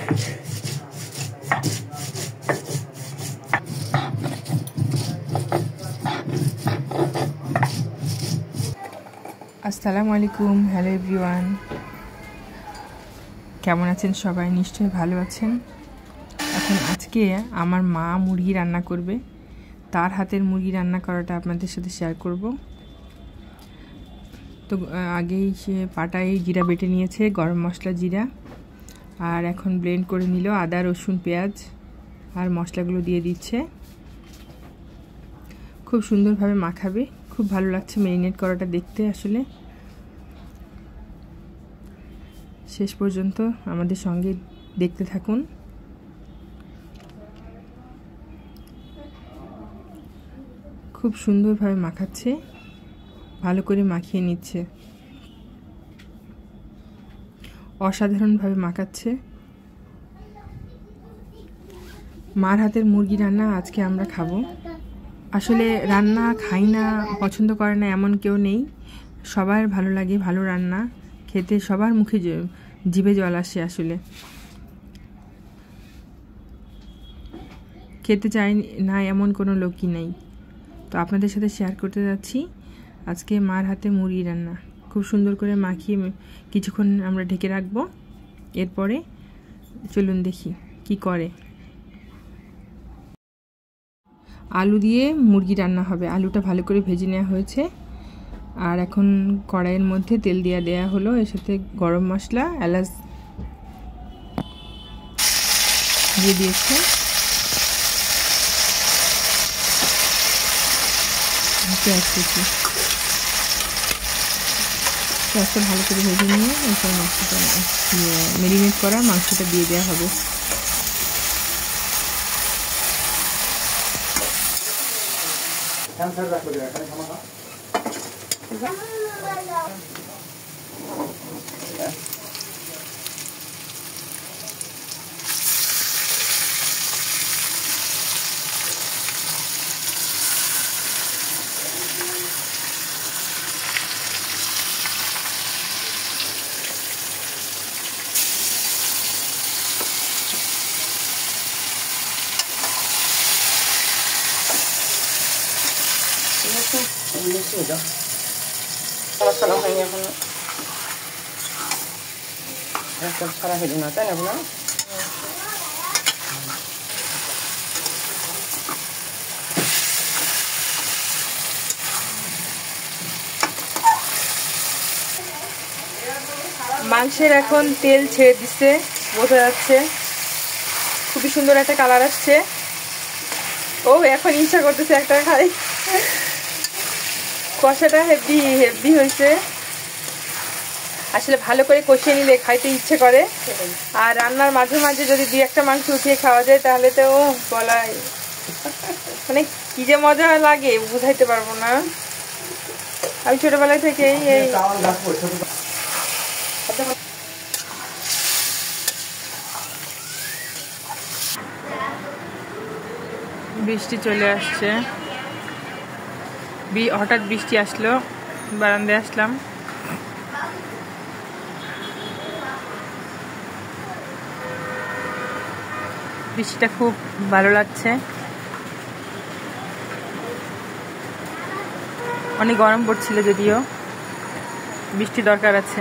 আসসালামু আলাইকুম। Hello everyone, কেমন আছেন সবাই? নিশ্চয়ই ভালো আছেন। এখন আজকে আমার মা মুরগি রান্না করবে, তার হাতের মুরগি রান্না করাটা আপনাদের সাথে শেয়ার করব। তো আগেই সে পাটায় জিরা বেটে নিয়েছে, গরম মশলা, জিরা, আর এখন ব্লেন্ড করে নিল আদা, রসুন, পেঁয়াজ আর মশলাগুলো দিয়ে দিচ্ছে। খুব সুন্দরভাবে মাখাবে, খুব ভালো লাগছে ম্যারিনেট করাটা দেখতে। আসলে শেষ পর্যন্ত আমাদের সঙ্গে দেখতে থাকুন। খুব সুন্দরভাবে মাখাচ্ছে, ভালো করে মাখিয়ে নিচ্ছে, অসাধারণভাবে মাখাচ্ছে। মার হাতের মুরগি রান্না আজকে আমরা খাবো। আসলে রান্না খাই না, পছন্দ করে না এমন কেউ নেই, সবার ভালো লাগে ভালো রান্না খেতে, সবার মুখে জিভে জল আসে। আসলে খেতে চাই না এমন কোনো লোকই নেই। তো আপনাদের সাথে শেয়ার করতে যাচ্ছি আজকে মার হাতে মুরগি রান্না। খুব সুন্দর করে মাখিয়ে কিছুক্ষণ আমরা ঢেকে রাখবো, এরপরে চলুন দেখি কি করে। আলু দিয়ে মুরগি রান্না হবে, আলুটা ভালো করে ভেজে নেওয়া হয়েছে। আর এখন কড়াইয়ের মধ্যে তেল দেওয়া হলো, এর সাথে গরম মশলা, এলাচ দিয়ে দিয়েছে। পেঁয়াজটা ভালো করে ভেজে নিয়ে এরপর মাংসটা ম্যারিনেট করা মাংসটা দিয়ে দেওয়া হবে। সারা হয়নি এখনো, একদম সারা হইল না, তাই না? আপনার মাংসের এখন তেল ছেড়ে দিচ্ছে, বোঝা যাচ্ছে। খুবই সুন্দর একটা কালার আসছে। ও এখন ইচ্ছা করতেছে একটা খাই। কষাটা হেভি হেভি হয়েছে। আসলে ভালো করে কষিয়ে নিলে খাইতে ইচ্ছে করে। আর রান্নার মাঝে মাঝে যদি দুই একটা মাংস উঠিয়ে খাওয়া যায় তাহলে তো বলাই, মানে কি যে মজা লাগে বুঝাইতে পারবো না। আমি ছোটবেলায় থেকেই এই বৃষ্টি চলে আসছে, হঠাৎ বৃষ্টি আসলো, বারান্দায় আসলাম। বৃষ্টিটা খুব ভালো লাগছে। অনেক গরম পড়ছিল, যদিও বৃষ্টি দরকার আছে।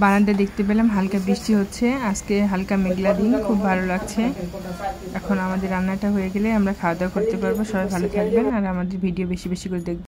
বারান্দায় দেখতে পেলাম হালকা বৃষ্টি হচ্ছে। আজকে হালকা মেঘলা দিন, খুব ভালো লাগছে। এখন আমাদের রান্নাটা হয়ে গেলে আমরা খাওয়া দাওয়া করতে পারবো। সবাই ভালো থাকবেন আর আমাদের ভিডিও বেশি বেশি করে দেখবেন।